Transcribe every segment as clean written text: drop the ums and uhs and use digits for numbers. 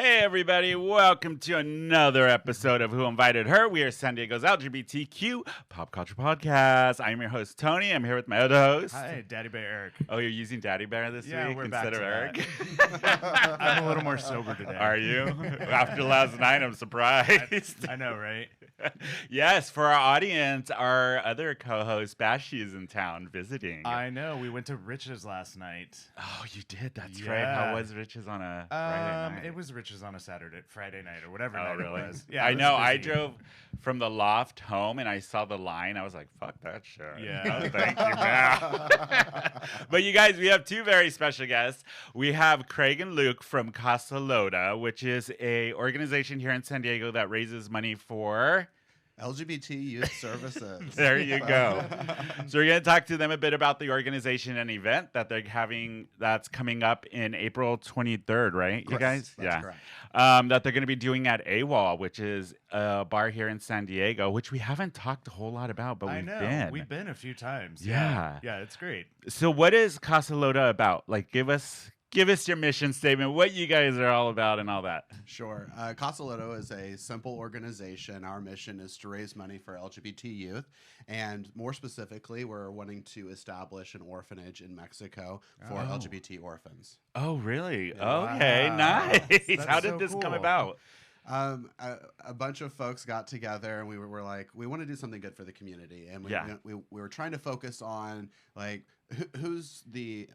Hey everybody, welcome to another episode of Who Invited Her. We are San Diego's LGBTQ pop culture podcast. I'm your host, Tony. I'm here with my other host. Hi, Daddy Bear Eric. Oh, you're using Daddy Bear this week we're instead back of to Eric? that. I'm a little more sober today. Are you? After last night, I'm surprised. I know, right? Yes, for our audience, our other co-host, Bashi, is in town visiting. I know. We went to Rich's last night. Oh, you did? That's right. How was Rich's on a Friday night? It was Rich's on a Friday night or whatever Oh, night really? it was. Yeah, I know. I busy. drove from the loft home and I saw the line. I was like, fuck that shit. Yeah. No, thank you, man. But you guys, we have two very special guests. We have Craig and Luke from Casa Loto, which is a organization here in San Diego that raises money for LGBT youth services. There you go. So we're going to talk to them a bit about the organization and event that they're having that's coming up in April 23rd, right? You guys? That's correct. That they're going to be doing at AWOL, which is a bar here in San Diego, which we haven't talked a whole lot about, but we've been. We've been a few times. Yeah. Yeah, it's great. So what is Casa Loto about? Like, give us your mission statement, what you guys are all about and all that. Sure. Casa Loto is a simple organization. Our mission is to raise money for LGBT youth. And more specifically, we're wanting to establish an orphanage in Mexico for LGBT orphans. Oh, really? Yeah. Okay, Wow. nice. That's How did so this come cool. about? A bunch of folks got together and we were like, we want to do something good for the community. And we were trying to focus on like, who's the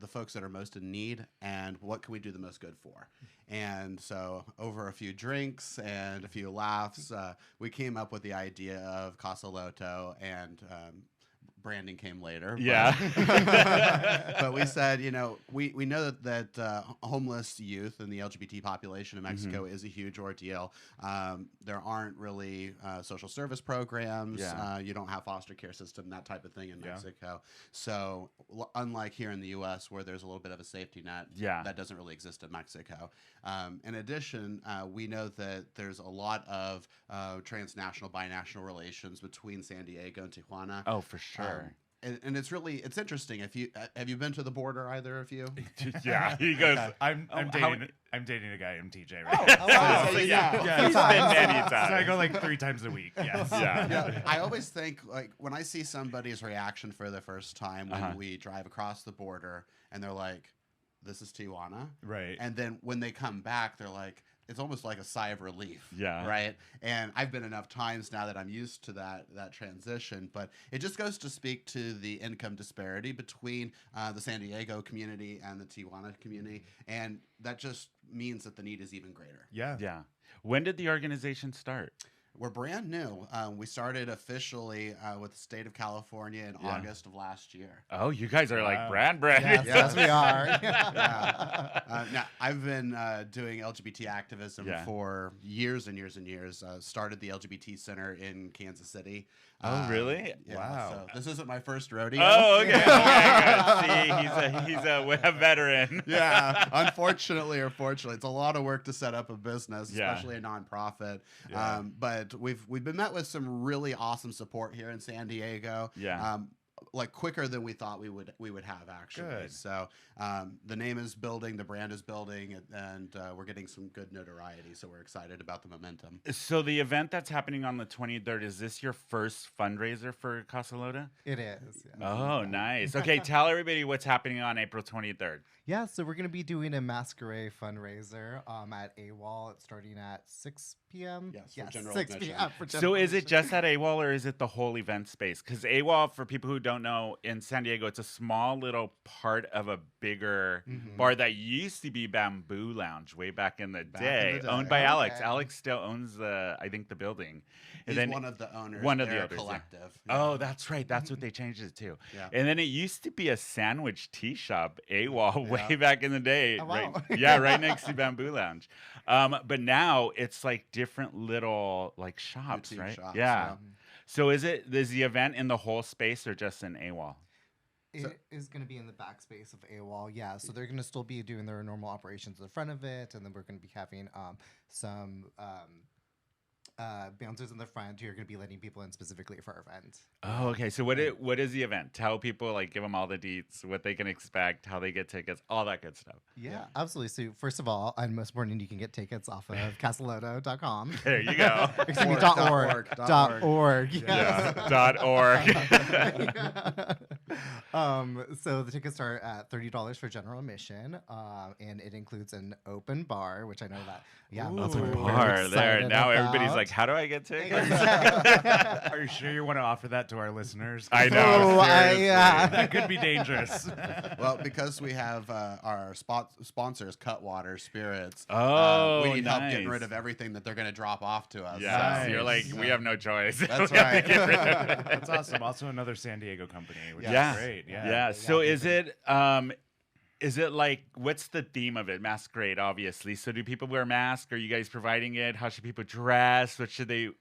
folks that are most in need and what can we do the most good for? And so over a few drinks and a few laughs, we came up with the idea of Casa Loto, and branding came later. Yeah. But we said, we know that homeless youth and the LGBT population in Mexico is a huge ordeal. There aren't really social service programs. Yeah. You don't have foster care system, that type of thing in Mexico. So unlike here in the U.S. where there's a little bit of a safety net, that doesn't really exist in Mexico. In addition, we know that there's a lot of transnational, binational relations between San Diego and Tijuana. Oh, for sure. And it's interesting. Have you been to the border, either of you? Yeah, he goes. I'm dating a guy, MTJ, right? Oh, wow. So, Yeah. he's been many So I times. go like 3 times a week. Yes. Yeah. I always think, like, when I see somebody's reaction for the first time when we drive across the border and they're like, this is Tijuana. Right. And then when they come back, they're like, it's almost like a sigh of relief. Yeah. Right. And I've been enough times now that I'm used to that transition. But it just goes to speak to the income disparity between the San Diego community and the Tijuana community. And that just means that the need is even greater. Yeah. Yeah. When did the organization start? We're brand new. We started officially with the state of California in August of last year. Oh, you guys are like Wow. brand. Yes, we are. Now, I've been doing LGBT activism for years and years and years. Started the LGBT Center in Kansas City. Oh, really? Yeah, Wow. So this isn't my first rodeo. Oh, okay. Good. See, he's a veteran. Yeah. Unfortunately or fortunately, it's a lot of work to set up a business, Yeah. especially a nonprofit. Yeah. But we've been met with some really awesome support here in San Diego. Yeah. Like quicker than we thought we would have, actually. Good. So the name is building, the brand is building, and we're getting some good notoriety. So we're excited about the momentum. So the event that's happening on the 23rd, is this your first fundraiser for Casa Loto? It is. Yeah. Oh, nice. Okay, tell everybody what's happening on April 23rd. Yeah, so we're going to be doing a Masquerade fundraiser at AWOL. It's starting at 6 p.m. Yes, for general 6 admission. p.m. for So general is it admission. just at AWOL or is it the whole event space? Because AWOL, for people who don't know, in San Diego, it's a small little part of a bigger bar that used to be Bamboo Lounge way back in the day, owned by Alex. Okay. Alex still owns I think the building. He's And then one of the owners. one of the They're a owners, yeah. collective. Oh, that's right. That's what they changed it to. Yeah. And then it used to be a sandwich tea shop, AWOL, way back in the day. Oh, wow. Right, yeah, right next to Bamboo Lounge. But now it's like different little like shops, Boutique right? shops, Yeah. yeah. So is the event in the whole space or just in AWOL? It is going to be in the backspace of AWOL, yeah. So they're going to still be doing their normal operations in front of it, and then we're going to be having some bouncers in the front who are going to be letting people in specifically for our event. Oh, okay. So what is the event? Tell people, like, give them all the deets, what they can expect, how they get tickets, all that good stuff. Yeah, absolutely. So first of all, and most important, you can get tickets off of casaloto.com. There you go. Excuse me, .org. .org. Yes. Yeah. .org. So the tickets start at $30 for general admission, and it includes an open bar, which I know that. Yeah, Ooh, we're open very bar there. excited Now everybody's about. like, how do I get tickets? Are you sure you want to offer that to our listeners? I know. That could be dangerous. Well, because we have our sponsors, Cutwater Spirits. Oh, we need help nice. getting rid of everything that they're going to drop off to us. Yeah, Nice. you're like, we have no choice. That's We have to right. get rid of it. That's awesome. Also, another San Diego company, which Yeah. is great. Yeah. Yeah. So is it like, what's the theme of it? Masquerade, obviously. So do people wear masks? Are you guys providing it? How should people dress?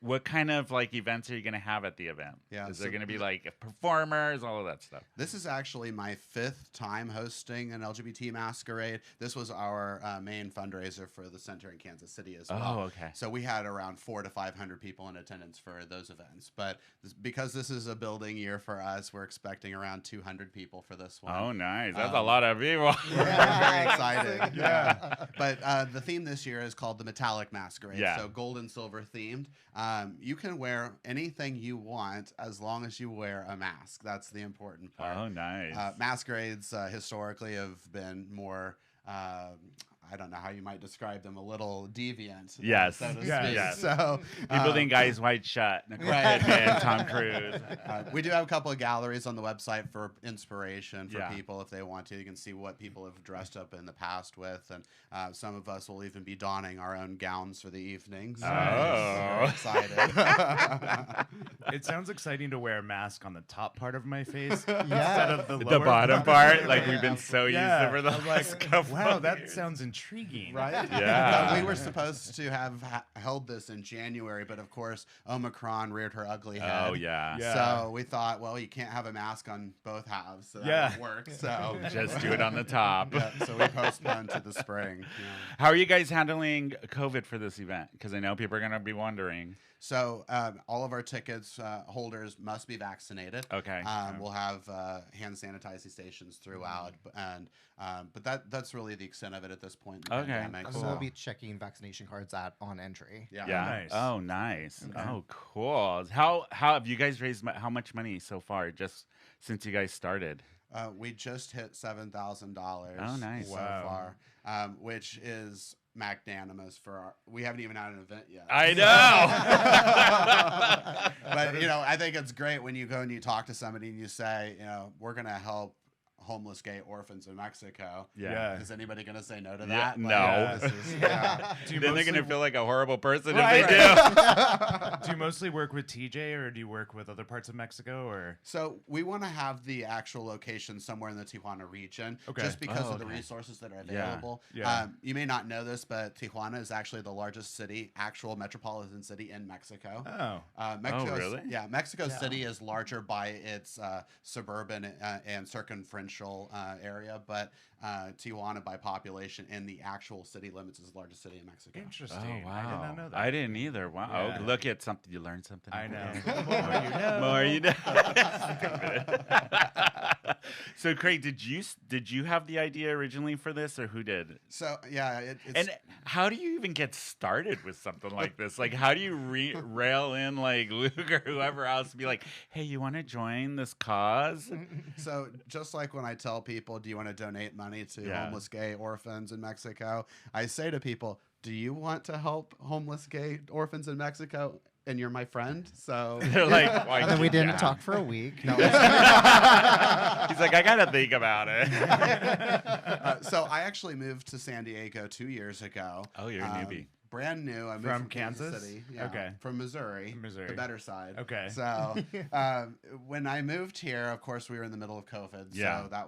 What kind of like events are you going to have at the event? Yeah, Is so- there going to be like performers, all of that stuff? This is actually my 5th time hosting an LGBT masquerade. This was our main fundraiser for the center in Kansas City as well. Oh, okay. So we had around 400 to 500 people in attendance for those events. But because this is a building year for us, we're expecting around 200 people for this one. Oh, nice. That's a lot of people. We're very excited. Yeah. But the theme this year is called the Metallic Masquerade. Yeah. So gold and silver themed. You can wear anything you want as long as you wear a mask. That's the important part. Oh, nice. Masquerades historically have been more. I don't know how you might describe them, a little deviant. Yes. So to Yes. speak. Yes. So, People think Guys White Shut, Nicole Right. Kidman, Tom Cruise. we do have a couple of galleries on the website for inspiration for Yeah. people if they want to. You can see what people have dressed up in the past with, and some of us will even be donning our own gowns for the evening. So Oh. very excited. It sounds exciting to wear a mask on the top part of my face Yeah. instead of the The lower bottom part, like we've been so used Yeah. to for the I'm last like, couple wow, of that years. sounds intriguing. Right? Yeah. We were supposed to have held this in January, but of course, Omicron reared her ugly head. Oh, yeah. Yeah. So we thought, well, you can't have a mask on both halves, so that Yeah. won't work. So Just do it on the top. yeah, so we postponed to the spring. Yeah. How are you guys handling COVID for this event? Because I know people are going to be wondering. So all of our tickets holders must be vaccinated. Okay. We'll have hand sanitizing stations throughout, but that's really the extent of it at this point. In the Okay, pandemic. And cool. we'll be checking vaccination cards on entry. Yeah. Yeah. Nice. Oh, nice. Okay. Oh, cool. How have you guys raised how much money so far just since you guys started? We just hit $7,000. Oh, nice. So Wow. far, which is magnanimous for our. We haven't even had an event yet. I know. But I think it's great when you go and you talk to somebody and you say, we're gonna help homeless gay orphans in Mexico. Yeah. Is anybody gonna say no to Yeah, that? no. This is, yeah. Do you Then they're mostly- going to feel like a horrible person Right. if they do. Do you mostly work with TJ or do you work with other parts of Mexico or? So we want to have the actual location somewhere in the Tijuana region, Okay. just because Oh, of the okay. resources that are Yeah. available. Yeah. You may not know this, but Tijuana is actually the largest city, actual metropolitan city in Mexico. Oh. really? Yeah, Mexico Yeah. City is larger by its suburban and circumferential area, but Tijuana by population and the actual city limits is the largest city in Mexico. Interesting. Oh, wow. I did not know that. I didn't either. Wow. Yeah. Look at something. You learned something. I know. every The more you day. know. More you know. So, Craig, did you have the idea originally for this, or who did? So yeah, it's And how do you even get started with something like this? Like, how do you rail in like Luke or whoever else to be like, "Hey, you want to join this cause?" so just like when I tell people, do you want to donate money to Yeah. homeless gay orphans in Mexico? I say to people, do you want to help homeless gay orphans in Mexico? And you're my friend, so They're like, "Why And then we can't you didn't have-" talk for a week. No, He's like, I gotta think about it. so I actually moved to San Diego 2 years ago. Oh, you're a newbie. Brand new. I moved From from Kansas? City. Yeah, Okay. From Missouri. Missouri. The better side. Okay. So when I moved here, of course, we were in the middle of COVID. Yeah. So that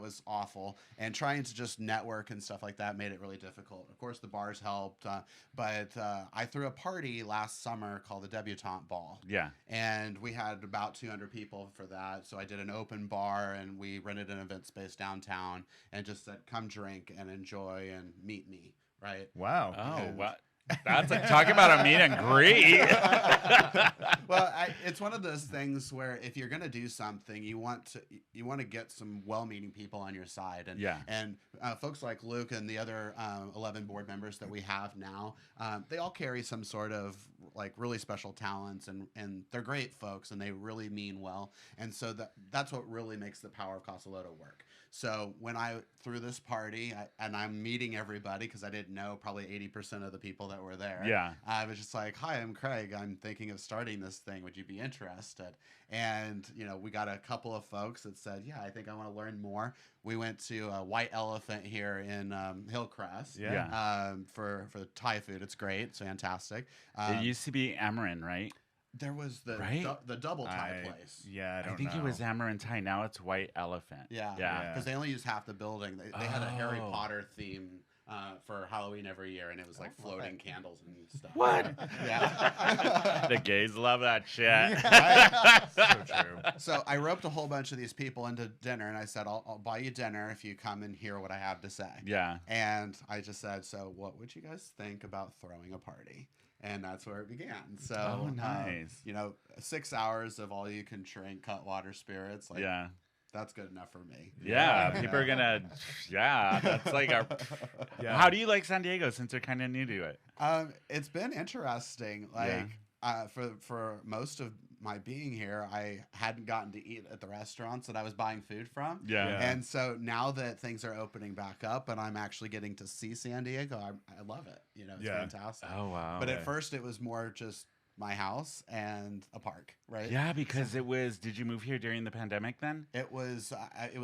was awful. And trying to just network and stuff like that made it really difficult. Of course, the bars helped. But I threw a party last summer called the Debutante Ball. Yeah. And we had about 200 people for that. So I did an open bar and we rented an event space downtown and just said, come drink and enjoy and meet me. Right. Wow. Oh, And- what? That's talk about a meet and greet. Well, it's one of those things where if you're going to do something, you want to get some well-meaning people on your side, and folks like Luke and the other 11 board members that we have now, they all carry some sort of like really special talents, and they're great folks, and they really mean well, and so that's what really makes the power of Casa Loto work. So when I threw this party, and I'm meeting everybody because I didn't know probably 80% of the people that were there. Yeah. I was just like, "Hi, I'm Craig. I'm thinking of starting this thing. Would you be interested?" And we got a couple of folks that said, "Yeah, I think I want to learn more." We went to White Elephant here in Hillcrest. For the Thai food. It's great. It's fantastic. It used to be Amarin, right? There was the double Thai place. Yeah, I think it was Amarin Thai. Now it's White Elephant. Yeah. Because they only used half the building. They had a Harry Potter theme for Halloween every year, and it was like floating candles and stuff. What? Yeah. The gays love that shit. Right? So true. So I roped a whole bunch of these people into dinner, and I said, I'll buy you dinner if you come and hear what I have to say. Yeah. And I just said, so what would you guys think about throwing a party? And that's where it began. So, nice. 6 hours of all you can drink Cutwater spirits. Like, that's good enough for me. Yeah, people are gonna. Yeah, that's like our. Yeah. How do you like San Diego since you're kind of new to it? It's been interesting. Like for most of my being here, I hadn't gotten to eat at the restaurants that I was buying food from. Yeah. And so now that things are opening back up and I'm actually getting to see San Diego, I love it. It's fantastic. Oh wow. But at first it was more just my house and a park, right? Yeah, because it was. Did you move here during the pandemic then? It was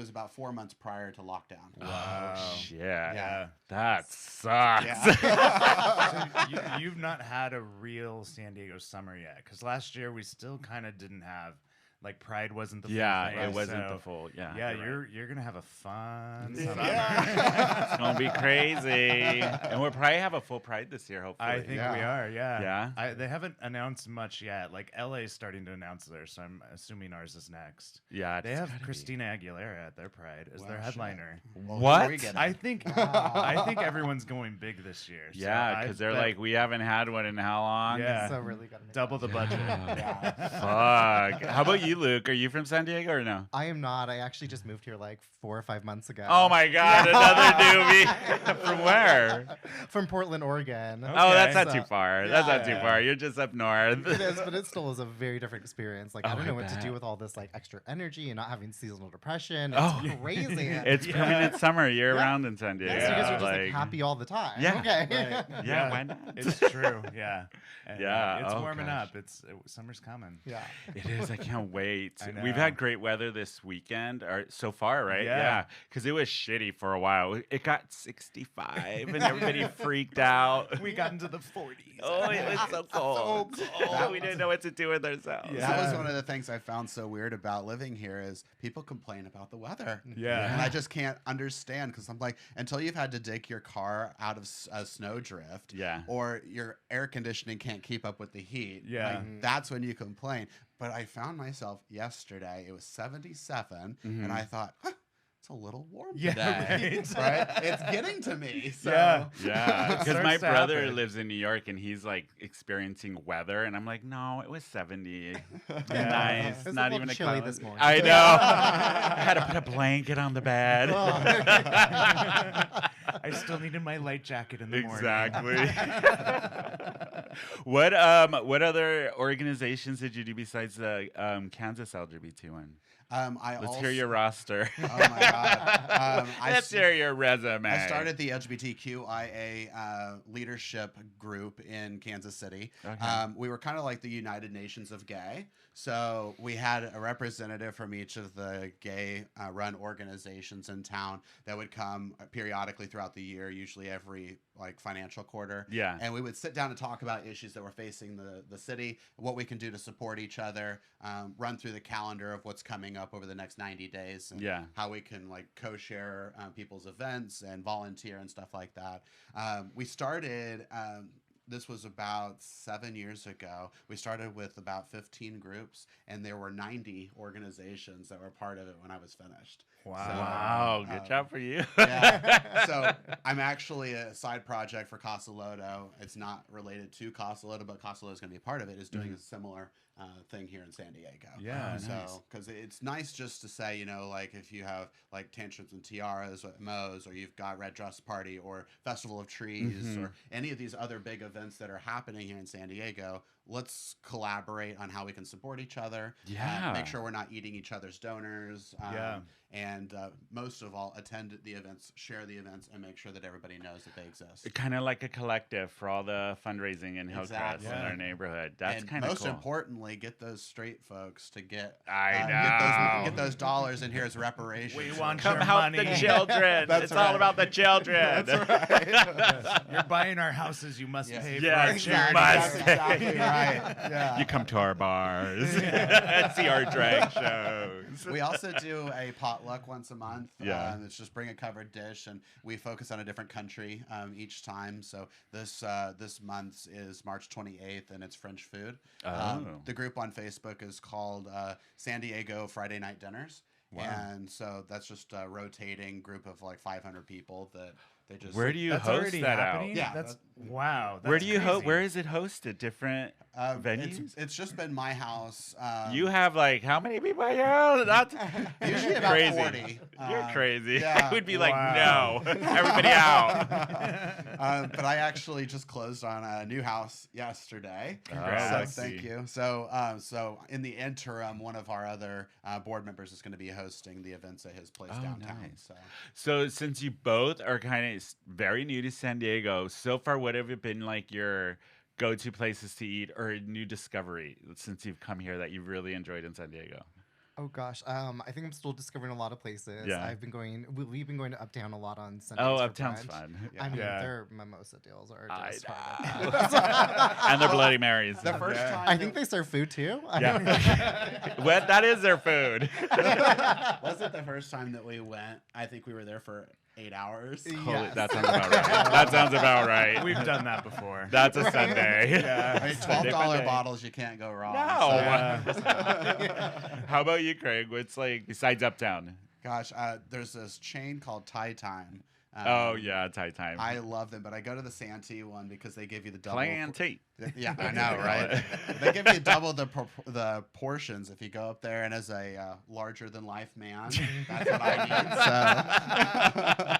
about 4 months prior to lockdown. Wow. Oh shit. Yeah. That sucks. Yeah. So you've not had a real San Diego summer yet, because last year we still kind of didn't have. Like Pride wasn't the full thing, it wasn't so the full. Yeah, yeah, right. you're gonna have a fun Yeah. summer. It's gonna be crazy, and we'll probably have a full Pride this year. Hopefully, I think we are. Yeah. Yeah? They haven't announced much yet. Like LA's starting to announce theirs, so I'm assuming ours is next. Yeah, They have Christina Aguilera at their Pride as their headliner. What? I think I think everyone's going big this year. So Yeah, because they're like, we haven't had one in how long? Yeah. So really gotta make double the budget. Fuck. How about you, Luke? Are you from San Diego or no? I am not. I actually just moved here like 4 or 5 months ago. Oh my God, another newbie. From where? From Portland, Oregon. Oh, that's not So- too far. yeah. That's not too far. You're just up north. It is, but it still is a very different experience. Like, I Oh, don't I know what to bet. do with all this like extra energy and not having seasonal depression. It's Oh. crazy. It's permanent summer year round in San Diego. So you guys are just like Like, happy all the time. Yeah. Okay. yeah, why not? It's true. Yeah. And, Yeah, It's oh, warming gosh. up. Summer's coming. Yeah. It is. I can't wait. I We've know. had great weather this weekend, or so far, right? Yeah. Because it was shitty for a while. It got 65, and everybody freaked out. We got into the 40s. Oh, it was so cold. We didn't know what to do with ourselves. Yeah. That was one of the things I found so weird about living here is people complain about the weather. Yeah. And I just can't understand because I'm like, until you've had to dig your car out of a snowdrift, Yeah. or your air conditioning can't keep up with the heat, Yeah. like, that's when you complain. But I found myself yesterday, it was 77, and I thought, huh, it's a little warm Yeah, today. right. Right? It's getting to me. So. Yeah. Yeah, It because my starts to brother happen. lives in New York and he's like experiencing weather, and I'm like, no, it was 70. Nice, It was a not little even a chilly cloud. this morning. I know. I had to put a blanket on the bed. I still needed my light jacket in the morning. Exactly. What other organizations did you do besides the Kansas LGBT one? Let's hear your roster. Oh my God. Let's hear your resume. I started the LGBTQIA leadership group in Kansas City. Okay. We were kind of like the United Nations of gay. So we had a representative from each of the gay run organizations in town that would come periodically throughout the year, usually every like financial quarter. Yeah. And we would sit down and talk about issues that were facing the city, what we can do to support each other, run through the calendar of what's coming up over the next 90 days, and Yeah. how we can like co-share people's events and volunteer and stuff like that. We started this was about 7 years ago. We started with about 15 groups, and there were 90 organizations that were part of it when I was finished. Wow. So, Wow, good job for you. Yeah. So I'm actually a side project for Casa Loto. It's not related to Casa Loto, but Casa Loto is going to be a part of it. Is doing a similar thing here in San Diego. Yeah. So because it's nice just to say, you know, like if you have like Tantrums and Tiaras at Moe's, or you've got Red Dress Party or Festival of Trees or any of these other big events that are happening here in San Diego, let's collaborate on how we can support each other. Yeah. Make sure we're not eating each other's donors. And most of all, attend the events, share the events, and make sure that everybody knows that they exist. Kind of like a collective for all the fundraising in Hillcrest in our neighborhood. That's kind of cool. Most importantly, get those straight folks to get know. get those dollars in here as reparations. We want Come your help money. the children. It's all about the children. That's right. You're buying our houses. You must pay for Yes, our you charity. must. That's exactly right. Yeah. You come to our bars, see our drag shows. We also do a potluck once a month. Yeah. It's just bring a covered dish, and we focus on a different country each time. So this month's is March 28th, and it's French food. The group on Facebook is called San Diego Friday Night Dinners. Wow. And so that's just a rotating group of like 500 people that they just. Where do you That's host already that happening? out? Yeah. That's wow. Where do you crazy. Where is it hosted? Different venues? It's just been my house. You have like how many people at your house? That's Usually about crazy. 40. You're crazy. Yeah. I would be like, Wow. no, everybody out. But I actually just closed on a new house yesterday. Congrats. So thank you. So in the interim, one of our other board members is going to be hosting the events at his place downtown. Nice. So So since you both are kind of very new to San Diego, so far, what have it been like your go-to places to eat or a new discovery since you've come here that you've really enjoyed in San Diego? Oh gosh, I think I'm still discovering a lot of places. Yeah. We've been going to Uptown a lot on Sundays. Oh, for Uptown's brunch. fun. I mean, Yeah. their mimosa deals are I just know. And their Bloody Marys. the first time I think they serve food too. Yeah. What? That is their food. was it the first time that we went? I think we were there for 8 hours. Holy, that sounds about right. That sounds about right. We've done that before. That's a Sunday. I mean, $12 Sunday. bottles, you can't go wrong. No. So- How about you, Craig? What's like besides Uptown? Gosh, there's this chain called Thai Time. Oh yeah, Thai time. I love them, but I go to the Santee one because they give you the double. Planty. Yeah, I know, right? They give you double the portions if you go up there, and as a larger than life man, that's what I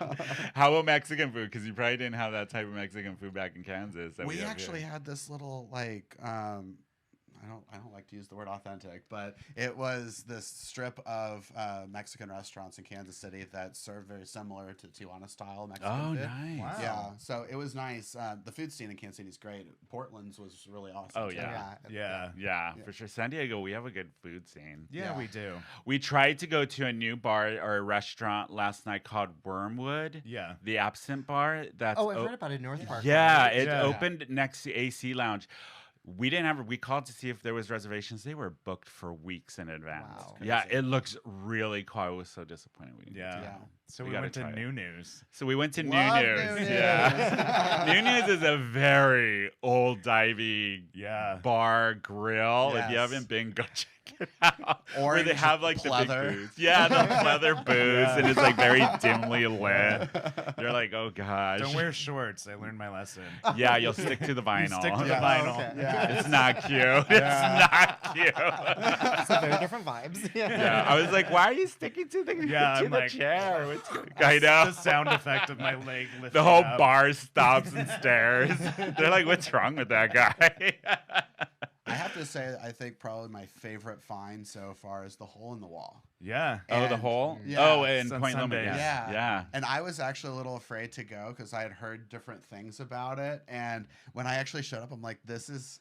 need. So. How about Mexican food? Because you probably didn't have that type of Mexican food back in Kansas. That We have actually here. had this little like I don't like to use the word authentic, but it was this strip of Mexican restaurants in Kansas City that served very similar to Tijuana style Mexican Oh, food. nice. Wow. Yeah, so it was nice. The food scene in Kansas City is great. Portland's was really awesome. Oh, too. yeah. Yeah. Yeah, for sure. San Diego, we have a good food scene. Yeah, Yeah. we do. We tried to go to a new bar or a restaurant last night called Wormwood. Yeah. The Absent Bar. That's Oh, I've heard about it in North Park. Yeah, right? it Yeah. opened next to AC Lounge. We didn't have. We called to see if there was reservations. They were booked for weeks in advance. Wow. Yeah, it looks really cool. I was so disappointed we didn't get to Yeah. go. So We we gotta went to try it. New News. So we went to New Love News. New News. Yeah. New News is a very old divey Yeah. bar grill. If you Yes. haven't been, go check it out. Where they Orange have like pleather. the big booths. Yeah, the leather booths, and it's like very dimly lit. You're like, oh gosh. Don't wear shorts. I learned my lesson. Yeah, you'll stick to the vinyl. Stick to the Yeah. vinyl. Okay. Yeah. It's not cute. It's not cute. So very different vibes. Yeah, I was like, why are you sticking to the, Yeah, to I'm the like- chair? I know. The sound effect of my leg lifting The whole up. bar stops and stares. They're like, what's wrong with that guy? I have to say, I think probably my favorite find so far is the hole in the wall. Yeah. Oh, the And- hole? yeah. Oh, in It's on Point Loma. Sundays. Yeah. Yeah. And I was actually a little afraid to go because I had heard different things about it. And when I actually showed up, I'm like, this is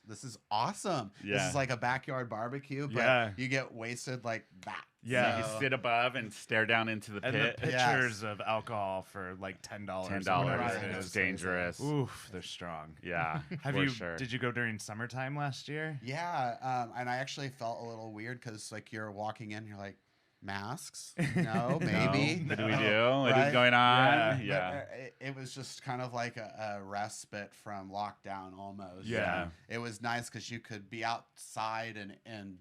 awesome. This Yeah. is like a backyard barbecue, but Yeah. you get wasted like that. Yeah. You So- sit above and stare down into the And pit. the pictures of alcohol for like $10. $10. Right. It's dangerous. Oof, they're strong. Yeah. Have for you? sure. Did you go during summertime last year? Yeah. And I actually felt a little weird because like you're walking in, you're like, masks. No, maybe. What do we do? What Right? is going on? Yeah. But, it was just kind of like a respite from lockdown almost. Yeah. It was nice because you could be outside and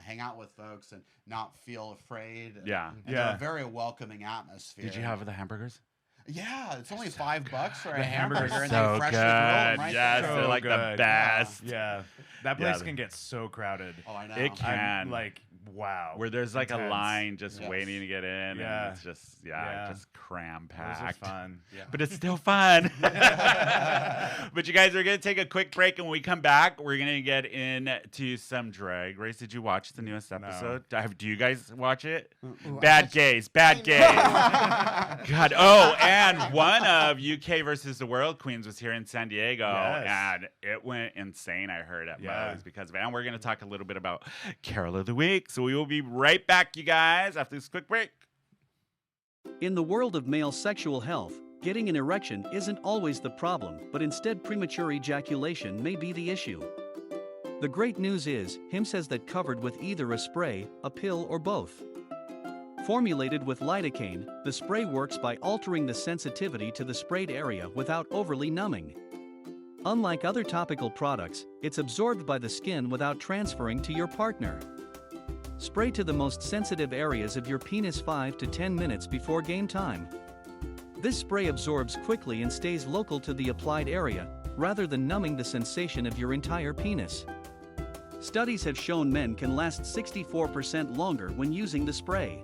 hang out with folks and not feel afraid. Yeah. And a very welcoming atmosphere. Did you have the hamburgers? Yeah, it's only $5 for a The hamburgers hamburger, are and so they freshly good. grill them right Yes, there. they're like the good. best. Yeah. That Yeah. place can get so crowded. Oh, I know. It can. I'm like, wow. Where there's like a Intense. line just Yes. waiting to get in, Yeah. and it's just Yeah. just cram Those are packed. fun. Yeah. But it's still fun. But you guys are gonna take a quick break, and when we come back, we're gonna get into some Drag Race. Did you watch the newest episode? Do you guys watch it? Ooh, Bad gays, bad gays. God. Oh, and one of UK versus the World Queens was here in San Diego, Yes. and it went insane. I heard at Yeah. Moe's because of it. And we're gonna talk a little bit about Carol of the Week. So we will be right back, you guys, after this quick break. In the world of male sexual health, getting an erection isn't always the problem, but instead premature ejaculation may be the issue. The great news is, Hims has that covered with either a spray, a pill, or both. Formulated with lidocaine, the spray works by altering the sensitivity to the sprayed area without overly numbing. Unlike other topical products, it's absorbed by the skin without transferring to your partner. Spray to the most sensitive areas of your penis 5 to 10 minutes before game time. This spray absorbs quickly and stays local to the applied area, rather than numbing the sensation of your entire penis. Studies have shown men can last 64% longer when using the spray.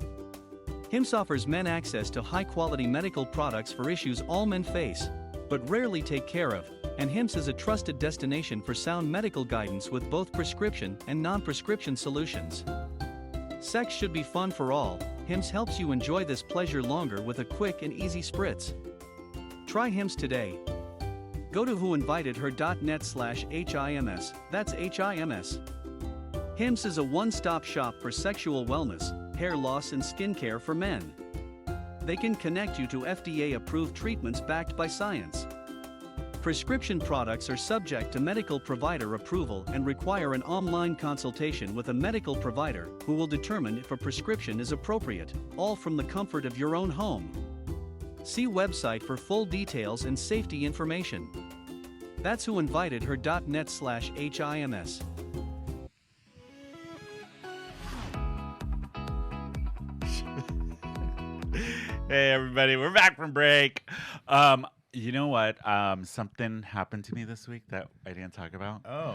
Hims offers men access to high-quality medical products for issues all men face, but rarely take care of, and Hims is a trusted destination for sound medical guidance with both prescription and non-prescription solutions. Sex should be fun for all. Hims helps you enjoy this pleasure longer with a quick and easy spritz. Try Hims today. Go to whoinvitedher.net/HIMS. That's HIMS. Hims is a one-stop shop for sexual wellness, hair loss, and skincare for men. They can connect you to FDA-approved treatments backed by science. Prescription products are subject to medical provider approval and require an online consultation with a medical provider who will determine if a prescription is appropriate, all from the comfort of your own home. See website for full details and safety information. That's whoinvitedher.net/HIMS. Hey everybody, we're back from break. You know what? Something happened to me this week that I didn't talk about. Oh.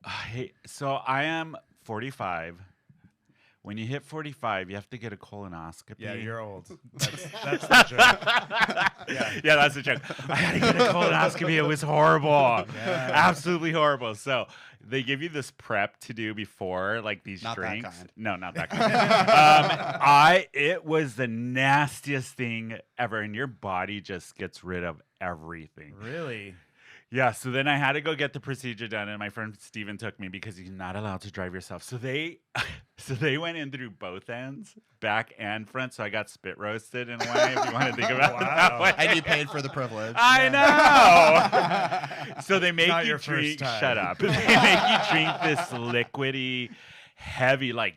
Hey, so I am 45. When you hit 45, you have to get a colonoscopy. Yeah, you're old. That's the joke. Yeah, that's a joke. I had to get a colonoscopy. It was horrible. Yeah. Absolutely horrible. So they give you this prep to do before, like these Not that drinks. kind. No, not that kind. It was the nastiest thing ever, and your body just gets rid of everything. Really? Yeah, so then I had to go get the procedure done, and my friend Steven took me because you're not allowed to drive yourself. So they went in through both ends, back and front. So I got spit roasted in a way, if you want to think about it that way. And you paid for the privilege. I know. So they make Not you your first drink. time. Shut up. They make you drink this liquidy, heavy, like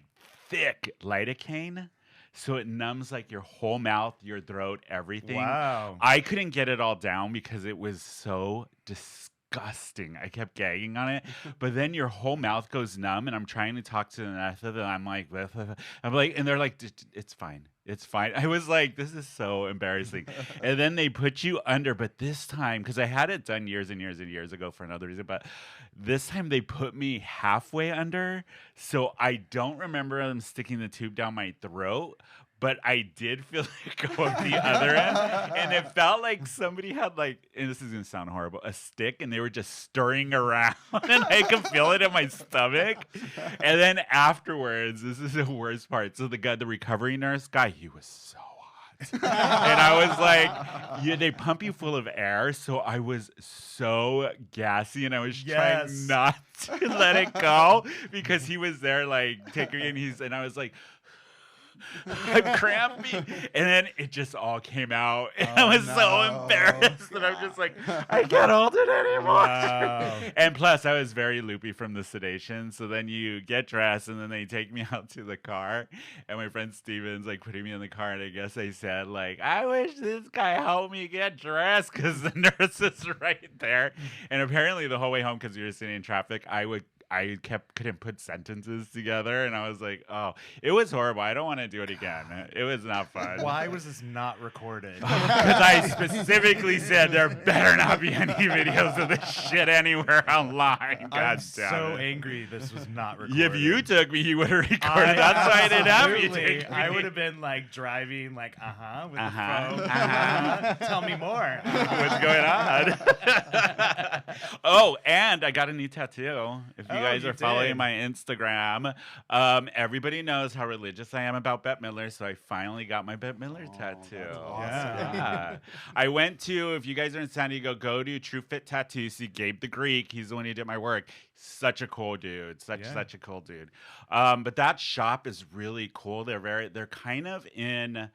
thick lidocaine. So it numbs like your whole mouth, your throat, everything. Wow. I couldn't get it all down because it was so disgusting. I kept gagging on it, but then your whole mouth goes numb, and I'm trying to talk to the nurse, and I'm like, and they're like, it's fine. It's fine. I was like, this is so embarrassing. And then they put you under, but this time, because I had it done years and years and years ago for another reason, but this time they put me halfway under. So I don't remember them sticking the tube down my throat, but I did feel it go up the other end. And it felt like somebody had like, and this is going to sound horrible, a stick, and they were just stirring around, and I could feel it in my stomach. And then afterwards, this is the worst part. So the recovery nurse guy, he was so hot. And I was like, they pump you full of air. So I was so gassy, and I was trying not to let it go because he was there like taking me, and I was like, I'm cramping. And then it just all came out. And I was so embarrassed that I'm just like, I can't hold it anymore. Wow. And plus, I was very loopy from the sedation. So then you get dressed, and then they take me out to the car. And my friend Steven's like putting me in the car. And I guess I said, like, I wish this guy helped me get dressed because the nurse is right there. And apparently the whole way home, because we were sitting in traffic, I couldn't put sentences together, and I was like, oh, it was horrible. I don't want to do it again. It was not fun. Why was this not recorded? Because I specifically said there better not be any videos of this shit anywhere online. God I'm damn so it. angry this was not recorded. If you took me, you would have recorded. That's why I didn't have you take me. I would have been like driving, like, with the phone. Uh-huh. Tell me more. What's going on? Oh, and I got a new tattoo. If you guys you are following did. my Instagram, everybody knows how religious I am about Bette Midler, so I finally got my Bette Midler tattoo. That's awesome. Yeah. I went to, if you guys are in San Diego, go to True Fit Tattoo. See Gabe the Greek. He's the one who did my work. Such a cool dude. Such a cool dude. But that shop is really cool. They're kind of in,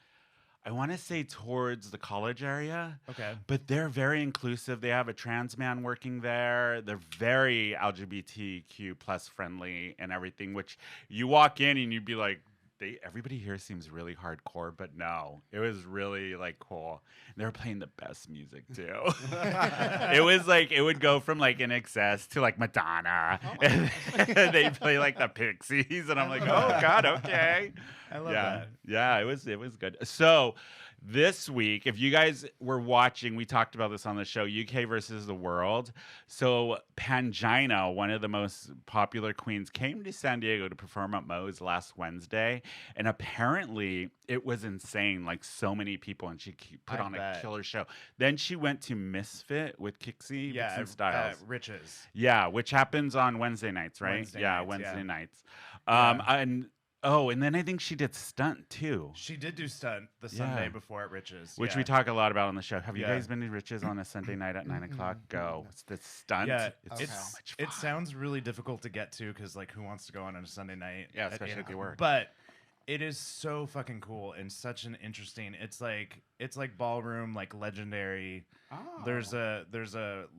I want to say towards the college area. Okay. But they're very inclusive. They have a trans man working there. They're very LGBTQ plus friendly and everything, which you walk in and you'd be like, everybody here seems really hardcore, but no, it was really like cool. And they were playing the best music too. It was like, it would go from like In Excess to like Madonna. And they play like the Pixies. And I'm like, oh God, okay. I love that. Yeah, it was good. So this week, if you guys were watching, we talked about this on the show, UK versus the world. So Pangina, one of the most popular queens, came to San Diego to perform at Moe's last Wednesday. And apparently it was insane, like so many people, and she put on a killer show. Then she went to Misfit with Kixie, Vixen Styles. Riches. Yeah, which happens on Wednesday nights, right? Wednesday nights. And then I think she did Stunt too. She did do Stunt the Sunday before at Riches. Which we talk a lot about on the show. Have you guys been to Riches on a Sunday night at 9 o'clock? Go. It's the Stunt. Yeah, it's so much fun. It sounds really difficult to get to because, like, who wants to go on a Sunday night? Yeah, especially if you work. But it is so fucking cool and such an interesting. It's like ballroom, like legendary. Oh. There's a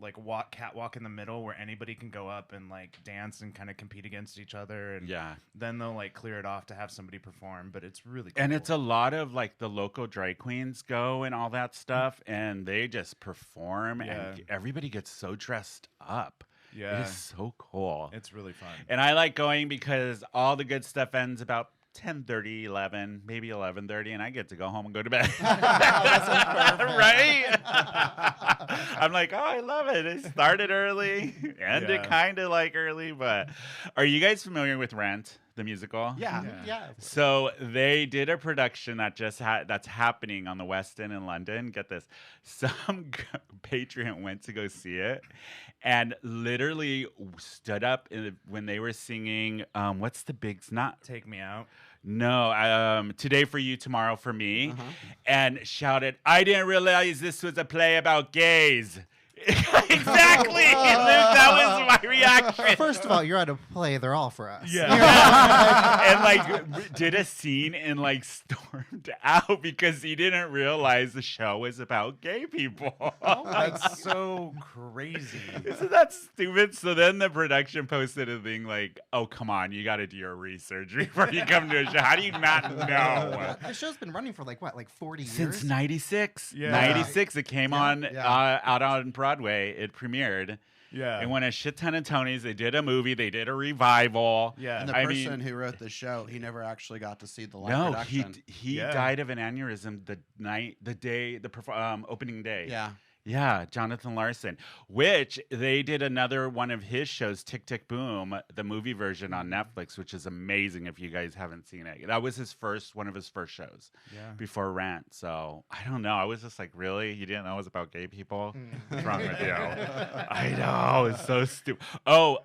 like catwalk in the middle where anybody can go up and like dance and kind of compete against each other, and then they'll like clear it off to have somebody perform. But it's really cool. And it's a lot of like the local drag queens go and all that stuff, and they just perform, and everybody gets so dressed up. Yeah, it is so cool. It's really fun, and I like going because all the good stuff ends about 10:30, 11, maybe 11:30, and I get to go home and go to bed. Right? I'm like, oh, I love it. It started early, ended kind of like early, but are you guys familiar with Rent, the musical? Yeah. So they did a production that that's happening on the West End in London. Get this. Some patriot went to go see it and literally stood up when they were singing, what's the big, not Take Me Out. No, Today for You, Tomorrow for Me, and shouted, I didn't realize this was a play about gays. Exactly. That was my reaction. First of all, you're at a play. They're all for us. Yeah. And like did a scene and like stormed out because he didn't realize the show was about gay people. That's so crazy. Isn't that stupid? So then the production posted a thing like, oh, come on, you got to do your research before you come to a show. How do you not know? The show's been running for like 40 years? Since 96. Yeah. 96, it came on out on Broadway. It premiered. Yeah. And won a shit ton of Tonys. They did a movie. They did a revival. Yeah. And the person who wrote the show, he never actually got to see the live production. He died of an aneurysm the opening day. Yeah. Yeah, Jonathan Larson, which they did another one of his shows, Tick, Tick, Boom, the movie version on Netflix, which is amazing if you guys haven't seen it. That was one of his first shows before Rant. So I don't know. I was just like, really? You didn't know it was about gay people? What's wrong with you? I know. It's so stupid. Oh,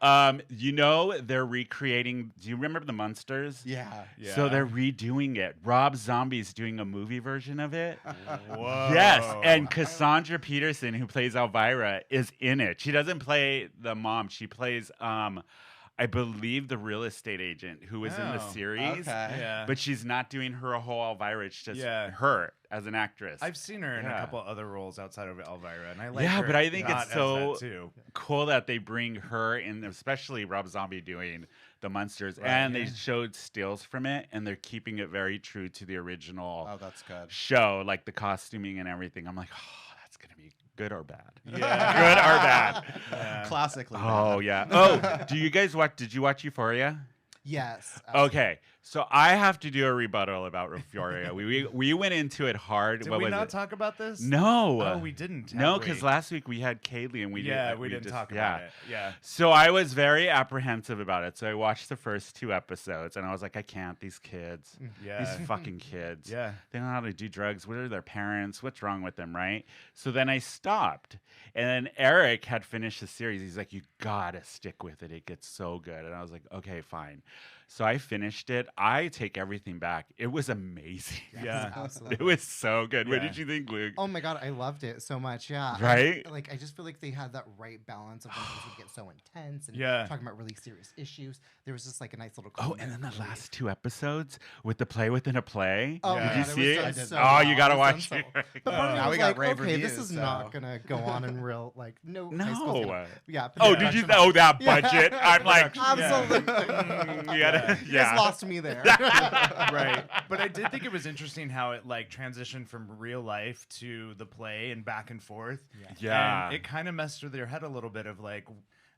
they're recreating. Do you remember the Munsters? Yeah. So they're redoing it. Rob Zombie's doing a movie version of it. Whoa. Yes. And Cassandra Peterson, who plays Elvira, is in it. She doesn't play the mom. She plays I I believe, the real estate agent who was in the series. Okay. Yeah. But she's not doing her whole Elvira. It's just her as an actress. I've seen her in a couple other roles outside of Elvira, and I like her. Yeah, but I think not it's so as that too. cool that they bring her in, especially Rob Zombie doing the Munsters, and they showed stills from it, and they're keeping it very true to the original that's good. show, like the costuming and everything. I'm like, oh, that's going to be good or bad. Yeah. Good or bad. Yeah. Classically Oh, bad. yeah. Oh, do you guys did you watch Euphoria? Yes. Okay, so I have to do a rebuttal about Euphoria. we went into it hard. Did what we was not it? talk about this? No. Oh, we didn't. No, because last week we had Kaylee and we didn't talk about it. Yeah. So I was very apprehensive about it. So I watched the first 2 episodes and I was like, I can't. These kids. Yeah. These fucking kids. Yeah. They don't know how to do drugs. What are their parents? What's wrong with them, right? So then I stopped. And then Eric had finished the series. He's like, you gotta stick with it. It gets so good. And I was like, okay, fine. So I finished it. I take everything back. It was amazing. Yeah. Absolutely. It was so good. What Yeah. did you think, Luke? Oh my God, I loved it so much. Yeah. Right? I just feel like they had that right balance of when things would get so intense and Yeah. talking about really serious issues. There was just like a nice little. Oh, and then the last 2 episodes with the play within a play. Oh, Yeah. Did you God, see was it? done so Oh, you well. gotta It was watch done it. so- But part of me Now was we got like, rave okay, reviews, this is so- not gonna go on in real no. high school's No. gonna- yeah. Oh, did you? production- Oh, that budget. I'm like, Absolutely. you gotta, You just lost me there. Right. But I did think it was interesting how it like transitioned from real life to the play and back and forth. Yeah. And it kind of messed with your head a little bit of like,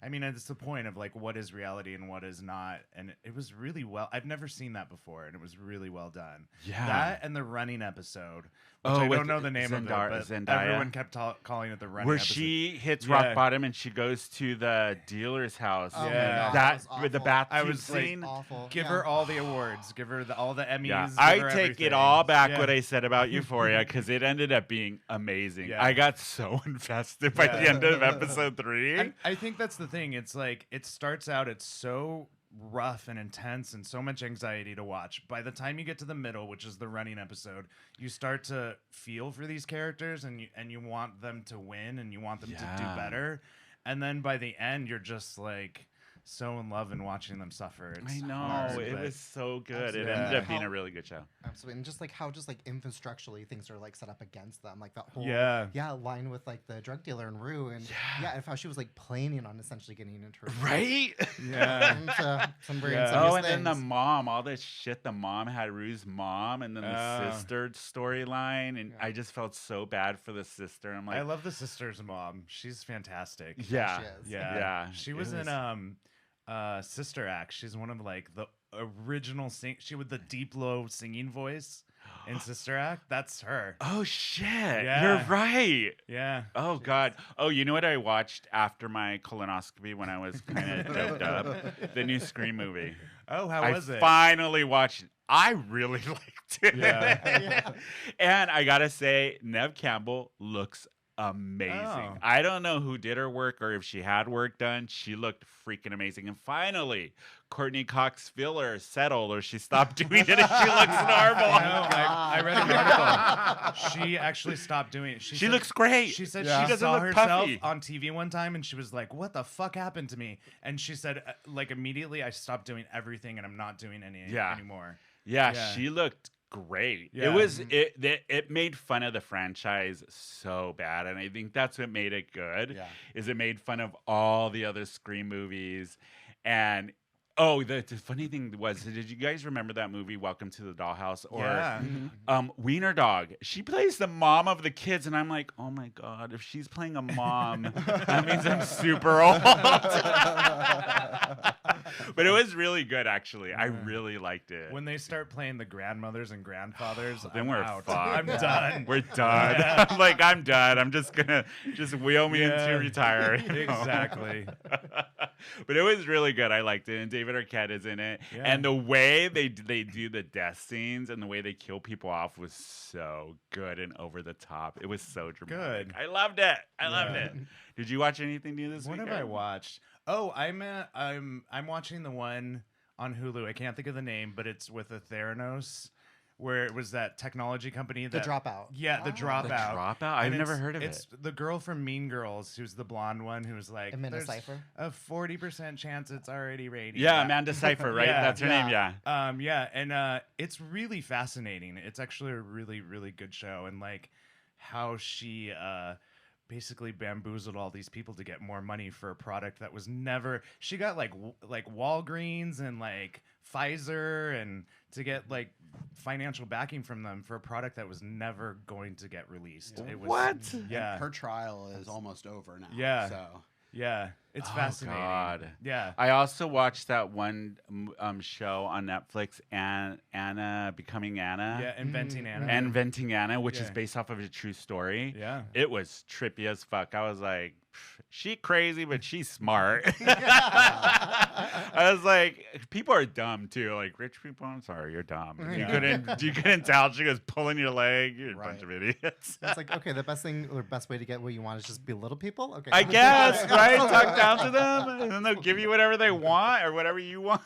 I mean, it's the point of like what is reality and what is not. And it was really well. I've never seen that before, and it was really well done. Yeah. That and the running episode. Which Oh, I with don't know the name of it, but Zendaya? everyone kept calling it the running where episode. she hits Yeah. rock bottom and she goes to the dealer's house. Oh my Yeah. God, That was with the awful. bathtub I was like, scene. Awful. Give Yeah. her all the awards. Give her all the Emmys. Yeah, give I her take everything. it all back Yeah. what I said about Euphoria because it ended up being amazing. Yeah. I got so invested by the Yeah. end of episode 3. And I think that's the thing. It's like it starts out, it's so rough and intense and so much anxiety to watch. By the time you get to the middle, which is the running episode, you start to feel for these characters and you want them to win and you want them to do better. And then by the end, you're just like so in love and watching them suffer. It's I know hard, it but- was so good. Absolutely. It ended Yeah. up being a really good show. Absolutely, and just like how infrastructurally things are like set up against them, like that whole line with like the drug dealer and Rue, and and how she was like planning on essentially getting into her Right? Yeah. some very Yeah. insidious Oh, and then the things. mom, all this shit the mom had, Rue's mom, and then the Oh. sister storyline, and I just felt so bad for the sister. I'm like, I love the sister's mom. She's fantastic. yeah, She is. Yeah. yeah. She It was in Sister Act. She's one of like the original she with the deep low singing voice in Sister Act. That's her. Oh shit! Yeah. You're right. Yeah. Oh god. Oh, you know what I watched after my colonoscopy when I was kind of doped up? The new Scream movie. Oh, how I was it? finally watched it. I really liked it. Yeah. And I gotta say, Neve Campbell looks amazing. Oh. I don't know who did her work or if she had work done. She looked freaking amazing. And finally, Courtney Cox filler settled, or she stopped doing it and she looks normal. I read an article. She actually stopped doing it. She said- looks great. She said She she doesn't saw look herself puffy. on TV one time and she was like, "What the fuck happened to me?" And she said, like immediately, I stopped doing everything and I'm not doing any anymore. Yeah, Yeah. she looked great. Yeah. It was it made fun of the franchise so bad, and I think that's what made it good. Yeah. Is it made fun of all the other Scream movies, and the funny thing was, did you guys remember that movie Welcome to the Dollhouse? Or Yeah. Wiener Dog? She plays the mom of the kids, and I'm like, oh my god, if she's playing a mom, that means I'm super old. But it was really good, actually. I really liked it. When they start playing the grandmothers and grandfathers, Then I'm we're out. fucked. I'm done. We're done. Yeah. I'm like, I'm done. I'm just gonna wheel me into retire. you know? Exactly. But it was really good. I liked it, and David Arquette is in it. Yeah. And the way they do the death scenes and the way they kill people off was so good and over the top. It was so dramatic. Good. I loved it. I loved it. Did you watch anything new this What week? have I watched? Oh, I'm watching the one on Hulu. I can't think of the name, but it's with a Theranos where it was that technology company. The Dropout. Yeah, The Dropout. The Dropout? I've never heard of it. It's the girl from Mean Girls who's the blonde one who's like, Amanda there's Seyfried? a 40% chance it's already raining. Yeah, Amanda Seyfried, right? Yeah. That's her name, yeah. And it's really fascinating. It's actually a really, really good show. And like how she basically bamboozled all these people to get more money for a product that was never. She got like Walgreens and like Pfizer and to get like financial backing from them for a product that was never going to get released. It was, What? Yeah. And her trial is almost over now. Yeah. So Yeah, it's fascinating. God. Yeah. I also watched that one show on Netflix, Anna Becoming Anna. Yeah, Inventing Anna. Inventing Anna, which is Yeah. based off of a true story. Yeah. It was trippy as fuck. I was like, she crazy, but she's smart. I was like, people are dumb too. Like rich people, I'm sorry, you're dumb. You couldn't tell she was pulling your leg. You're a bunch of idiots. It's like, okay, the best thing or best way to get what you want is just belittle people. Okay, I guess, right? Talk down to them, and then they'll give you whatever they want or whatever you want.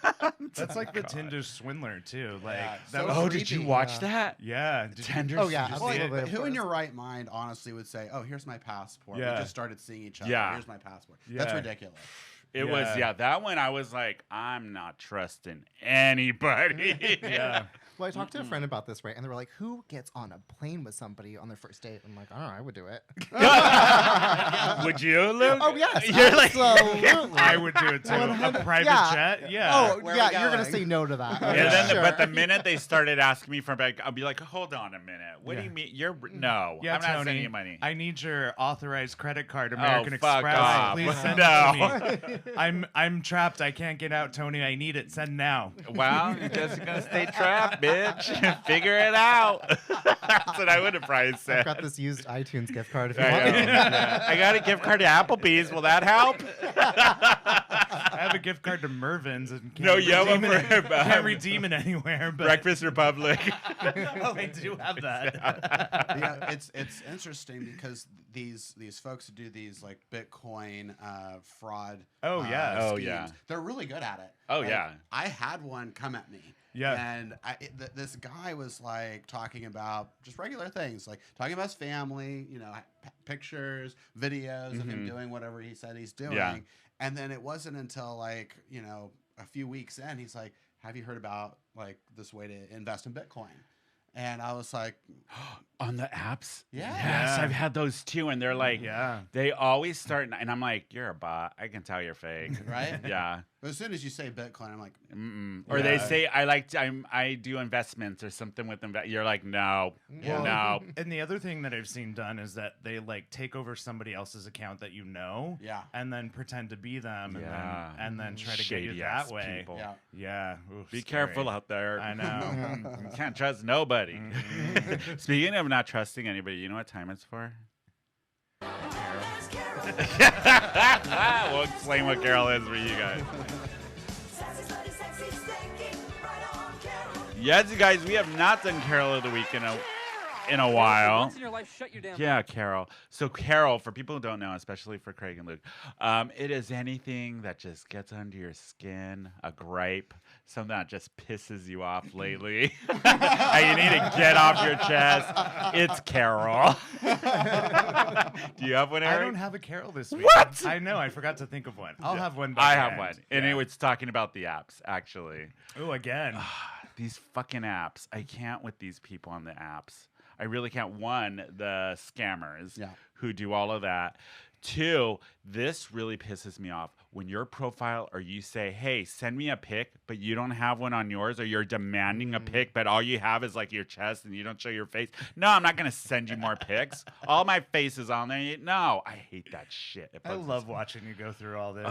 That's like the Tinder swindler too. Like, that So was, Oh, did you watch that? yeah. Tender. Oh, yeah, Did you see Well, it? absolutely. but of who in course. your right mind honestly would say, "Oh, here's my passport. Yeah. We just started seeing each other. Yeah. Here's my passport." That's Yeah. ridiculous. It was, that one I was like, I'm not trusting anybody. Yeah. Well, I talked to a friend about this, right? And they were like, "Who gets on a plane with somebody on their first date?" I'm like, "I don't know, I would do it." Would you, Luke? Oh yes, You're like, absolutely. I would do it too. A private Yeah. jet? Yeah. Oh Where are yeah, we you're gonna going? say no to that. And Okay, then, sure. but the minute they started asking me for back, I'll be like, hold on a minute. What do Yeah. you mean? No, Yeah, I'm not Tony, sending you money. I need your authorized credit card, American fuck Express. off. Please send No. it to me. I'm trapped. I can't get out, Tony. I need it. Send now. Well, you guys are gonna stay trapped, bitch. Figure it out. That's what I would have probably I've said. got this used iTunes gift card if you I want. know. I got a gift card to Applebee's. Will that help? I have a gift card to Mervin's and can't No, you have redeem one it, for, can't redeem it anywhere. But Breakfast Republic. oh, I do have that. Yeah, it's interesting because these folks who do these like Bitcoin fraud. Oh, yeah. Oh, schemes, yeah. They're really good at it. Oh, Like, yeah. I had one come at me. Yeah. And this guy was like talking about just regular things, like talking about his family, you know, pictures, videos of him doing whatever he said he's doing. Yeah. And then it wasn't until like, you know, a few weeks in, he's like, have you heard about like this way to invest in Bitcoin? And I was like, On the apps? Yeah. Yes, Yeah. I've had those too. And they're like, Yeah. they always start, and I'm like, you're a bot. I can tell you're fake. right? Yeah. But as soon as you say Bitcoin, I'm like, Or they Yeah. say, I do investments or something with them. You're like, no, Yeah. no. And the other thing that I've seen done is that they like take over somebody else's account that you know, Yeah. and then pretend to be them, Yeah. and then try to get you Shady-ass that way. people. yeah. Yeah. Oof, Be scary. careful out there. I know. You can't trust nobody. Speaking of not trusting anybody, you know what time it's for? We'll explain what Carol is for you guys. Yes, you guys, we have not done Carol of the Week in a while. Once in your life, shut your damn Yeah, Carol. So Carol, for people who don't know, especially for Craig and Luke, it is anything that just gets under your skin, a gripe, something that just pisses you off lately, and you need to get off your chest. It's Carol. Do you have one, Eric? I don't have a Carol this week. What? I know. I forgot to think of one. I'll have one. I have one, and it was talking about the apps, actually. Oh, again. These fucking apps. I can't with these people on the apps. I really can't. One, the scammers who do all of that. Two, this really pisses me off. When your profile or you say, hey, send me a pic, but you don't have one on yours, or you're demanding a pic, but all you have is like your chest and you don't show your face. No, I'm not going to send you more pics. All my face is on there. No, I hate that shit. It I bugs love me. watching you go through all this.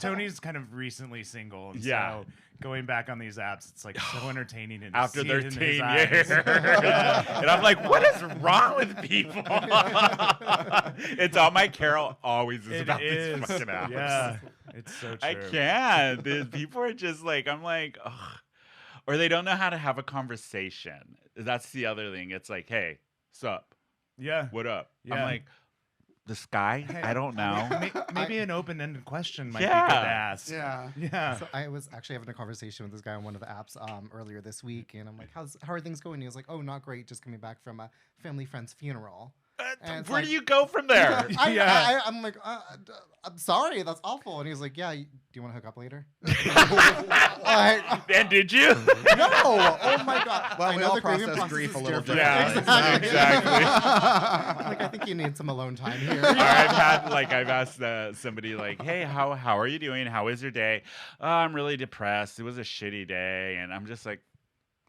Tony's kind of recently single, and Yeah. so going back on these apps, it's like so entertaining. And After see it in 13 his years. eyes. And I'm like, what is wrong with people? It's all my Carol always is It about is. these fucking apps. Yeah, it's so true. I can't. People are just like, I'm like, ugh. Or they don't know how to have a conversation. That's the other thing. It's like, hey, sup? Yeah. What up? I'm Yeah. like, the sky? I don't know. Maybe an open-ended question might be Yeah. good to ask. Yeah. So I was actually having a conversation with this guy on one of the apps earlier this week, and I'm like, how are things going? He was like, oh, not great, just coming back from a family friend's funeral. Where do you go from there? I'm like, I'm sorry, that's awful. And he was like, yeah, do you want to hook up later? And did you? No. Oh my god. Well, I we know all the grieving process process grief is a little different. differently. Yeah, exactly. Like, I think you need some alone time here. I've asked somebody like, hey, how are you doing? How was your day? Oh, I'm really depressed. It was a shitty day. And I'm just like,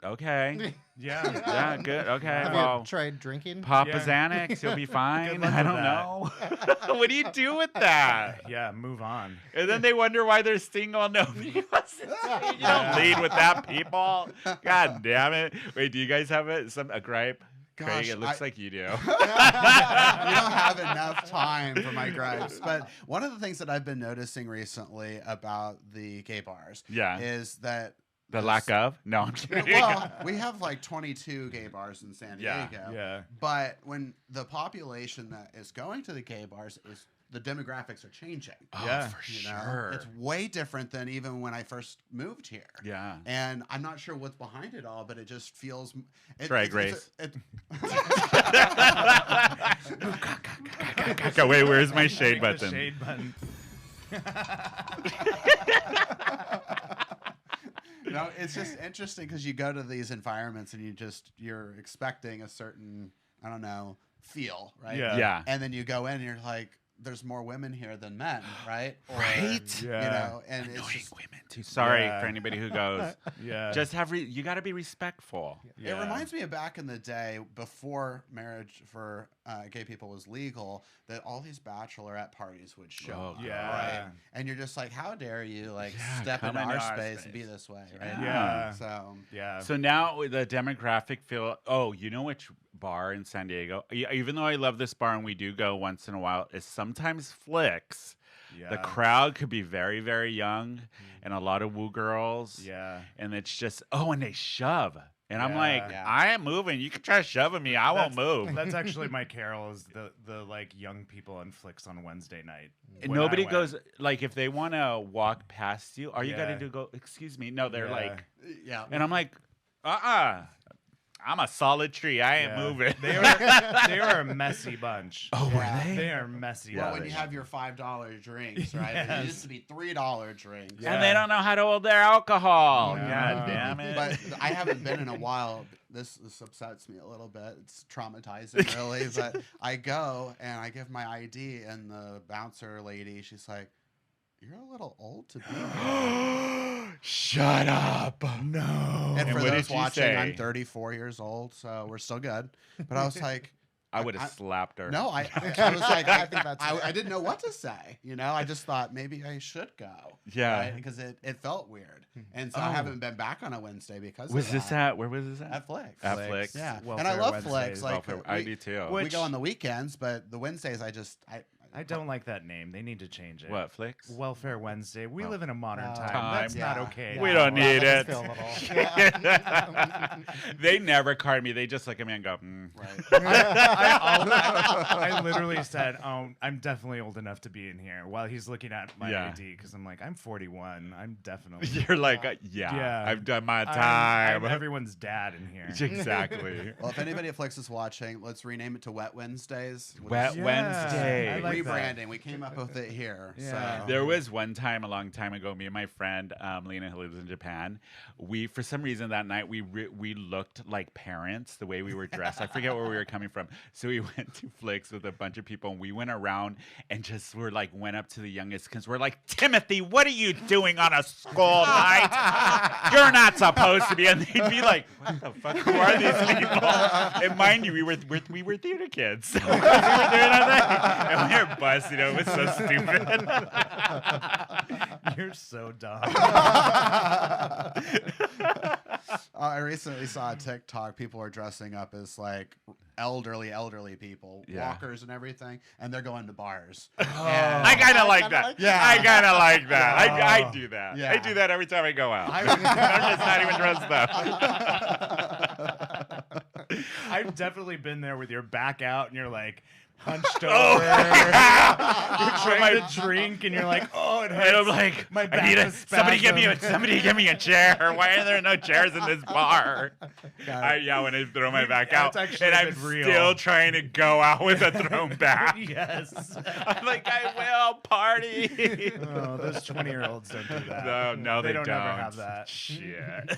okay. Yeah, good. Okay. Have Well, you tried drinking? pop Yeah. a Xanax. You'll be fine. luck I with don't that. know. What do you do with that? Yeah, move on. And then they wonder why they're single. Nobody wants to see. You don't lead with that, people. God damn it. Wait, do you guys have a gripe? Gosh, Craig, it looks like you do. You don't have enough time for my gripes. But one of the things that I've been noticing recently about the gay bars is that The lack of? No, I'm kidding. Well, we have like 22 gay bars in San Diego. Yeah. But when the population that is going to the gay bars is the demographics are changing. Oh, Yeah. for You know? sure. It's way different than even when I first moved here. Yeah. And I'm not sure what's behind it all, but it just feels. Drag race. It's Okay, wait, where's my shade Click the button? Shade button. No, it's just interesting because you go to these environments and you're expecting a certain, I don't know, feel, right? Yeah. Yeah. And then you go in and you're like, there's more women here than men, right? Or, Right? You Yeah. know, and it's Annoying just, women too. Sorry Yeah. for anybody who goes. Yeah. Just you got to be respectful. it reminds me of back in the day before marriage for gay people was legal, that all these bachelorette parties would show Oh, up, yeah. right? And you're just like, how dare you like Yeah, step come into into our our space and be space. this way, right? Yeah. So Yeah. So now the demographic feel. Oh, you know which bar in San Diego? Even though I love this bar and we do go once in a while, is sometimes Flicks. Yeah. The crowd could be very, very young and a lot of woo girls. Yeah. And it's just, and they shove. And I'm Yeah. like, Yeah. I am moving. You can try shoving me. I won't move. That's actually my carol is the like young people on Flicks on Wednesday night. And When I nobody went. goes, like, if they want to walk past you, all you got to Yeah. do go, excuse me. No, they're Yeah. like, yeah. and I'm like, I'm a solid tree. I ain't Yeah. moving. They are a messy bunch. Oh, Yeah. were they? They are messy. Well, Yeah, when they you have your $5 drinks, right? It Yes. used to be $3 drinks. Yeah. And they don't know how to hold their alcohol. No. God damn it. But I haven't been in a while. This upsets me a little bit. It's traumatizing, really. But I go and I give my ID, and the bouncer lady, she's like, "You're a little old to be here." Shut up. No. And for what those did you watching, say? I'm 34 years old, so we're still good. But I was like, I would have slapped her. no, I was like, I think that's I didn't know what to say. You know, I just thought maybe I should go. Yeah. right? Because it felt weird, and so I haven't been back on a Wednesday because Was of this that. where was this at? At Flicks? At Flicks. Yeah, and Welfare I love Wednesdays. Flicks. Like Welfare- I do too. we Which- go on the weekends, but the Wednesdays I don't like that name. They need to change it. What, Flicks? Welfare Wednesday. We Oh. live in a modern No. time. That's Yeah. not okay. We don't need that it. does feel a little- They never card me. They just look at me and go, Right. I literally said, I'm definitely old enough to be in here while he's looking at my Yeah. ID because I'm like, I'm 41. I'm definitely. You're like, Yeah. I've done my I'm time. everyone's dad in here. Exactly. Well, if anybody at Flicks is watching, let's rename it to Wet Wednesdays. Wet Yeah, Wednesday. I like that. Rebranding. We came up with it here. Yeah. So. There was one time a long time ago, me and my friend Lena, who lives in Japan, we for some reason that night we looked like parents the way we were dressed. I forget where we were coming from. So we went to Flicks with a bunch of people, and we went around and just went up to the youngest because we're like, Timothy, what are you doing on a school night? You're not supposed to be. And they'd be like, what the fuck? Who are these people? And mind you, we were theater kids. So we were doing our thing, and we were busting. It was so stupid. You're so dumb. I recently saw a TikTok. People are dressing up as like elderly people, Yeah. walkers and everything, and they're going to bars. I kind of like that. Yeah. I kind of like that. I do that. Yeah. I do that every time I go out. I'm just not even dressed up. I've definitely been there with your back out and you're like, hunched over. You're trying to drink, and you're like, oh, it hurts. And I'm like, my back I need is somebody give spasmed. me a chair. Why are there no chairs in this bar? I when I throw my back out, and I'm still trying to go out with a thrown back. Yes. I'm like, I will party. Oh, those 20-year-olds don't do that. No, they don't don't. ever have that. Shit.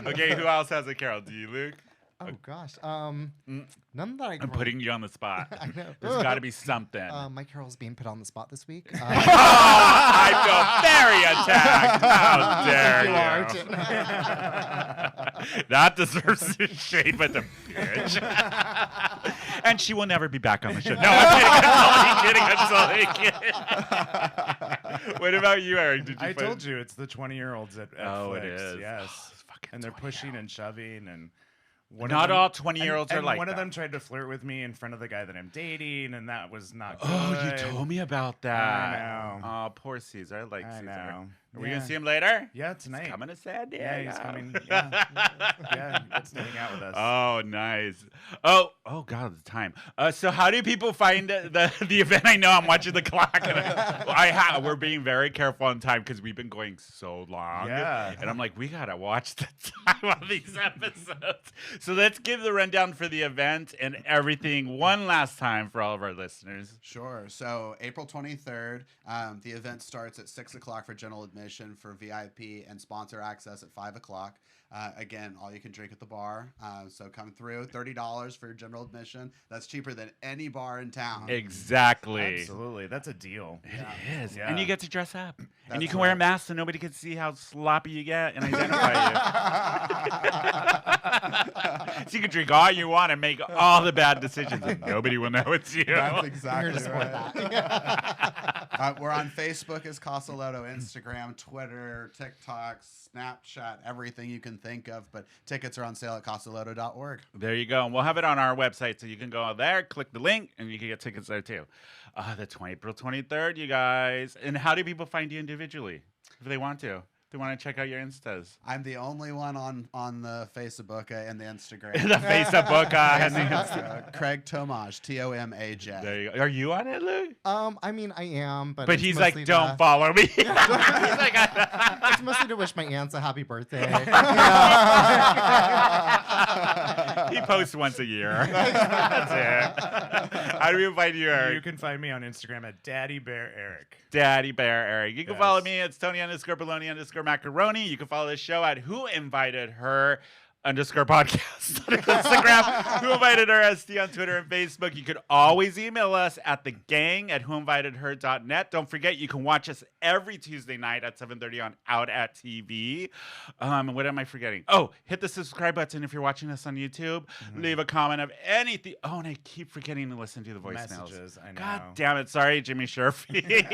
Okay, who else has a carol? Do you, Luke? Oh gosh, none that I can. I'm putting you on the spot. I know. There's got to be something. My carol's being put on the spot this week. I feel very attacked. How dare you? That deserves a shade, but the bitch. And she will never be back on the show. No, I'm kidding. What about you, Eric? Did you I told you it's the 20-year-olds at Oh, Flicks. it is. Yes. And they're pushing and shoving and. Not all 20-year-olds are like one that. of them tried to flirt with me in front of the guy that I'm dating, and that was not good. Oh, you told me about that. I know. Oh, poor Caesar. I like I Caesar. know. Are we going to see him later? Yeah, tonight. He's coming to San Diego. Yeah, he's coming. Yeah. Yeah, it's hanging out with us. Oh, nice. Oh, God, the time. So how do people find the event? I know I'm watching the clock. And we're being very careful on time because we've been going so long. Yeah. And I'm like, we got to watch the time on these episodes. So let's give the rundown for the event and everything one last time for all of our listeners. Sure. So April 23rd, the event starts at 6 o'clock for general admission, for VIP and sponsor access at 5 o'clock. Again, all you can drink at the bar. So come through. $30 for general admission. That's cheaper than any bar in town. Exactly. Absolutely. That's a deal. It is. Yeah. And you get to dress up. And That's you can wear a right. mask so nobody can see how sloppy you get and identify you. So you can drink all you want and make all the bad decisions and nobody will know it's you. That's exactly right. We're on Facebook as Casa Loto, Instagram, Twitter, TikTok, Snapchat, everything you can think of. But tickets are on sale at casaloto.org. There you go. And we'll have it on our website so you can go there, click the link, and you can get tickets there too. April 23rd, you guys. And how do people find you individually if they want to? If they want to check out your Instas. I'm the only one on the Facebook and the Instagram. The Facebook and the Instagram. Craig Tomaj, Tomaj. There you go. Are you on it, Luke? I mean, I am, but But it's he's like, mostly don't follow me. He's like, It's mostly to wish my aunts a happy birthday. he posts once a year. That's it. How do we find you, Eric? You can find me on Instagram at Daddy Bear Eric. Daddy Bear Eric. You can Yes. follow me. It's Tony_Baloney_Macaroni. You can follow the show at Who Invited Her _podcast on Instagram. Who Invited Her SD on Twitter and Facebook. You could always email us at thegang@whoinvitedher.net. Don't forget, you can watch us every Tuesday night at 7:30 on Out at TV. What am I forgetting? Oh, hit the subscribe button if you're watching us on YouTube. Leave a comment of anything. Oh, and I keep forgetting to listen to the voicemails. Messages, I know. God damn it. Sorry, Jimmy Sherfy.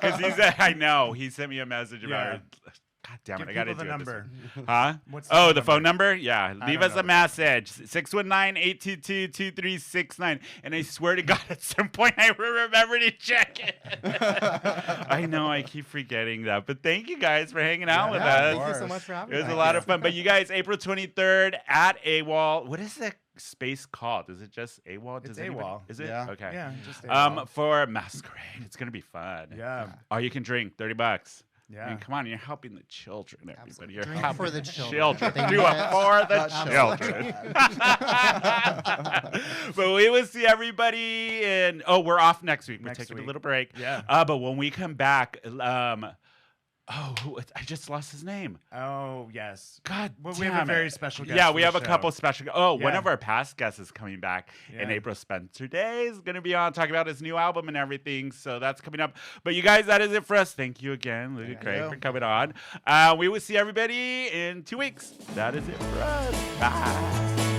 Because I know. He sent me a message about it. God damn it, Give I got to people do the it. number. Huh? What's The phone number? Yeah. Leave don't us know a the message. 619-822-2369. And I swear to God, at some point I will remember to check it. I know, I keep forgetting that. But thank you guys for hanging out with us. Thank you so much for having It me. was a lot of fun. But you guys, April 23rd at AWOL. What is that space called? Is it just AWOL? It's AWOL. Is it? Yeah. Okay. Yeah, just AWOL. For Masquerade. It's going to be fun. Yeah. All you can drink, $30. Yeah. I mean, come on, you're helping the children, everybody. Absolutely. You're Drink helping for the children. They Do need it it. for the Absolutely. children. But we will see everybody in. Oh, we're off next week. We're Next taking week. a little break. Yeah. But when we come back, I just lost his name. Oh, yes. God, Well, we have a damn very it. special guest. Yeah, for we the have a show. couple special. One Yeah. of our past guests is coming back in Yeah. April. Spencer Day is going to be on talking about his new album and everything. So that's coming up. But you guys, that is it for us. Thank you again, Luke and Craig, you. for coming on. We will see everybody in 2 weeks. That is it for us. Bye.